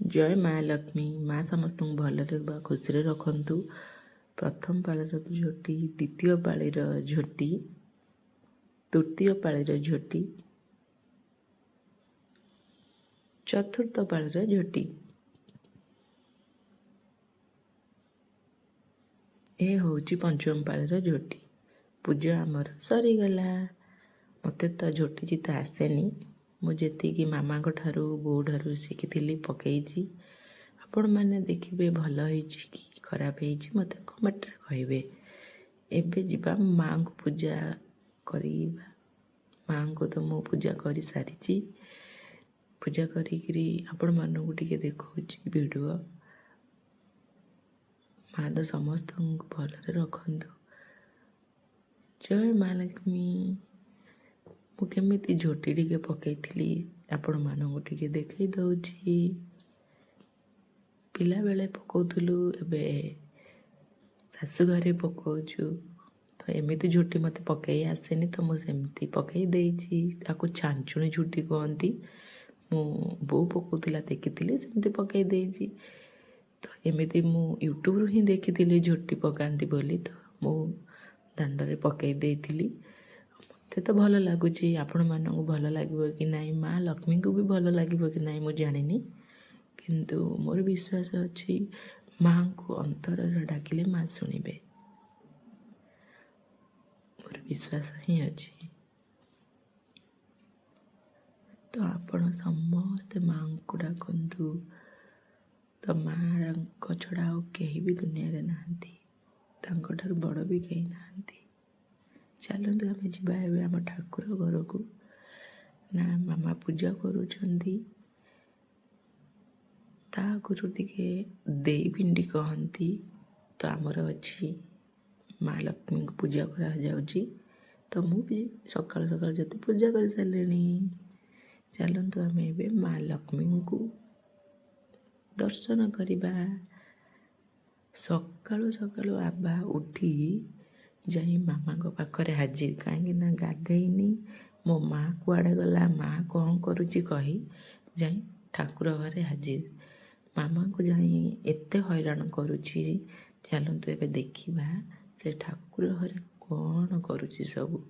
जय माँ लक्ष्मी माँ समस्त भलरे खुशी रखु। प्रथम पाळीर झोटी, द्वितीय पाळीर झोटी, तृतीय पाळीर झोटी, चतुर्थ पाळीर झोटी। ए होची पंचम पाळीर झोटी। पूजा आमर सरीगला। मते तो झोटी चिता आसेनी। मुझे मामा ठारू बो ठारू शिखी पकईची। आपण मैंने देखिए भल होइछि कि खराब होइछि मते कमेंट रे कहिबे। एबे जिबा माँ को पूजा करिबा। माँ को तो मो पूजा करी सारिछि। पूजा करी आपण मानू को टिके देखौछि वीडियो। माँ तो समस्त भलरे रखंतु। जय माँ लक्ष्मी। मु केमिति झोटी टिके पकईथिली आपण मानू को टिके देखै दउछि। पिला बेले पकाउथुलु एबे सासु घरे पकाउछु। तो एमिति झोटी मते पकई आसेनी तो मु सेमिति पकई देइछि। ताको छांचुणी झोटी कहंती। मु बो पकाउथिला देखिथिली सेमिति पकई देइछि। तो एमिति मु यूट्यूब रु ही देखिथिली झोटी पकांती बोली तो मु दांडरे पकई देइथिली। मते तो भल लागुछि। आपण मानकु भल लागिबो कि नाही, माँ लक्ष्मी को भी भल लागिबो कि नाही मु जानिनी। किंतु मोर विश्वास अच्छी माँ को अंतर डाकिले माँ शुणिबे। मोर विश्वास ही अच्छी। तो आपण समस्ते माँ को डाकंतु। तो माँ को छड़ा और कहीं भी दुनिया रे नांती। तांको ठार बड़ भी कहीं नांती। चलंतु आमे जिबा एबे आम ठाकुर घर को। ना मामा पूजा करूछंती। ता गुरु टिके देई पिंडी कहंती। तो आमर अच्छी माँ लक्ष्मी को पूजा करा जाउची। तो मु भी सकाल सकाल जति पूजा कर सालेनी। चलंतु आमे एबे माँ लक्ष्मी को दर्शन करिबा। सकाळु सकाळु आबा उठी जाई मामा को पाखरे हाजिर। काहे ना गाधेइनी मो माँ कुआडे गला, माँ कौन करूची कही जाई ठाकुर घरे हाजिर। मामा को जाई एते हैरान करूची। चलंतु एबे देखिबा से ठाकुर घरे कौन करूची सब।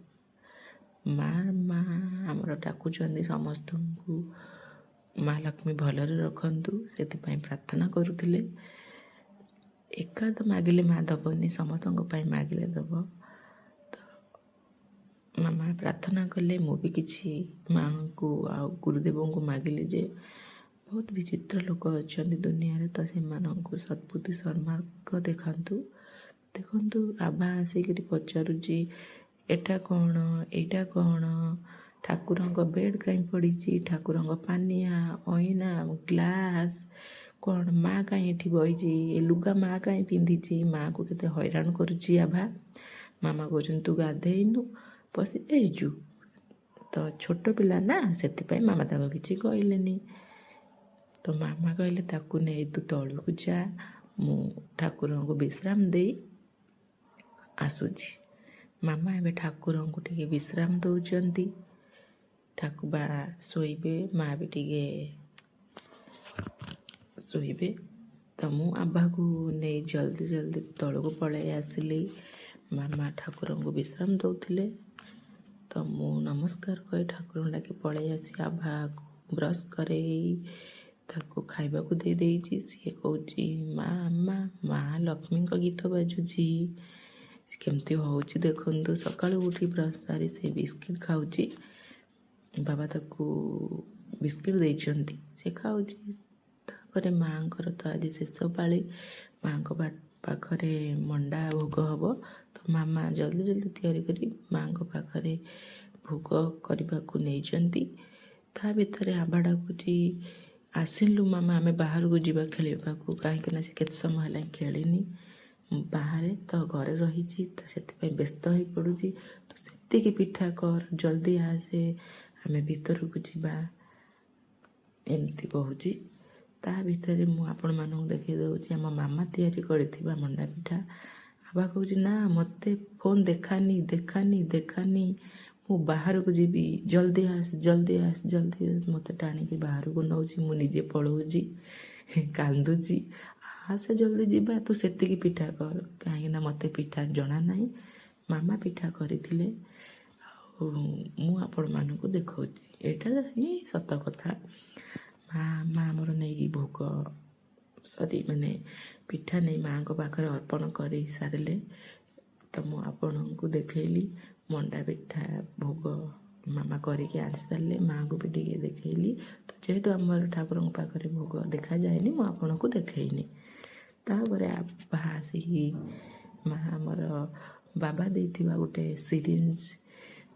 माँ माँ हमर डाकुचंदी समस्त को माँ लक्ष्मी भलरे रखंतु। सेति पई प्रार्थना करूथिले। एका तो मागिले माँ दबनी, समस्त मागिले दब। तो मामा प्रार्थना कले। मु भी किछि माँ को आ गुरुदेव को मागिले जे बहुत विचित्र लोक अच्छा दुनिया रे। तो से मानक सद्बुद्धि सन्मार्ग देखांतु। देखंतु आबा आसिक पचारुची एटा कौन एटा कौन, ठाकुर बेड कहीं पड़ी, ठाकुर पानिया अइना ग्लास कौन, माँ कहीं एठी बईची, ए लुगा माँ कहीं पिंधिची। माँ को केते हैरान करुची आभा। मामा कहउछन तू गाधेइनु पसी एजु। तो छोट पिला ना सेति मामा ताको किछि कहलेनी। तो मामा कहले ताकू नहीं तू तलू को जा, मु ठाकुर को विश्राम दे आसुची। मामा एबे ठाकुर को टिके विश्राम दउचंती। ठाकुबा सोइबे, माँ भी टिके सोइबे। तो मु आबा को नहीं जल्दी जल्दी तल को पळे आसिली। मामा ठाकुर को विश्राम दउथिले। तो मु नमस्कार कही ठाकुर डाके पळे आसी आभा को ब्रश करे ताको खाइबा को दे देइची। सी कहउची माँ माँ माँ लक्ष्मी को गीत बाजुची। केमती होउची देखंतु। सकाळु उठी ब्रश सारी से बिस्किट खाउची। बाबा ताको बिस्किट देइचंती, से खाउची। तापरे माँ को तो आज शेष पाली। माँ को पाखरे मंडा भोग हबो। तो मामा जल्दी जल्दी तैयारी करी माँ को पाखरे भोग करबा को नेइचंती। ता भितरे आबा डाकुची आसिलु मामा आमे बाहर को जीवा खेलिबा को। काहे ना से केत समय हला खेलिनी बाहर। तो घरे रहीची तो सेति पई व्यस्त होई पडुची। तो सेति की पिठा कर जल्दी आसे आमे भीतर को जीवा एमती कहूची। ता भितरे मु आपण मानक देखै दउची हम मामा तैयारी करथिबा मंडा पिठा। आबा कहूची ना मते फोन देखानी देखानी देखानी, मु बाहर को जीवी, जल्दी आस जल्दी आस जल्दी आस। मते टाणी के बाहर को नौची, मु निजे पळौची। କାନ୍ଦୁଛି। ଆସେ ଜଲ୍ଦି ଯିବା, ତୁ ସେତିକି ପିଠା କର, କାହିଁକିନା ମୋତେ ପିଠା ଜଣା ନାହିଁ। ମାମା ପିଠା କରିଥିଲେ ଆଉ ମୁଁ ଆପଣମାନଙ୍କୁ ଦେଖାଉଛି। ଏଇଟା ହିଁ ସତ କଥା। ମା ଆମର ନେଇକି ଭୋଗ ମାନେ ପିଠା ନେଇ ମାଆଙ୍କ ପାଖରେ ଅର୍ପଣ କରି ସାରିଲେ। ତ ମୁଁ ଆପଣଙ୍କୁ ଦେଖେଇଲି ମଣ୍ଡା ପିଠା ଭୋଗ ମାମା କରିକି ଆଣିସାରିଲେ, ମାଆଙ୍କୁ ବି ଟିକେ ଦେଖେଇଲି। ତ ଯେହେତୁ ଆମର ଠାକୁରଙ୍କ ପାଖରେ ଭୋଗ ଦେଖାଯାଏନି, ମୁଁ ଆପଣଙ୍କୁ ଦେଖେଇନି। ତାପରେ ବାହା ଆସିକି ଆମର ବାବା ଦେଇଥିବା ଗୋଟେ ସିରିଞ୍ଜ,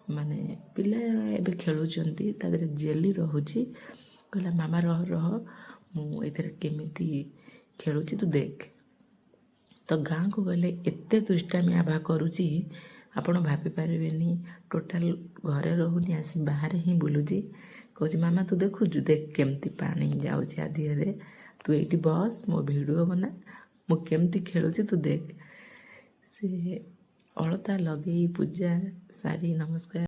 ମାନେ ପିଲା ଏବେ ଖେଳୁଛନ୍ତି, ତା ଦେହରେ ଜେଲି ରହୁଛି। କହିଲା ମାମା ରହ ମୁଁ ଏଥିରେ କେମିତି ଖେଳୁଛି ତୁ ଦେଖ। ତ ଗାଁକୁ ଗଲେ ଏତେ ଦୁଷ୍ଟାମି ଆଭା କରୁଛି ଆପଣ ଭାବିପାରିବେନି। ଟୋଟାଲ ଘରେ ରହୁନି, ଆସି ବାହାରେ ହିଁ ବୁଲୁଛି। କହୁଛି ମାମା ତୁ ଦେଖୁଛୁ, ଦେଖ କେମିତି ପାଣି ଯାଉଛି ଆ ଦିହରେ, ତୁ ଏଇଠି ବସ୍ ମୋ ଭିଡ଼ିଓ ବନା, ମୁଁ କେମିତି ଖେଳୁଛି ତୁ ଦେଖ। ସେ ଅଳତା ଲଗେଇ ପୂଜା ସାରି ନମସ୍କାର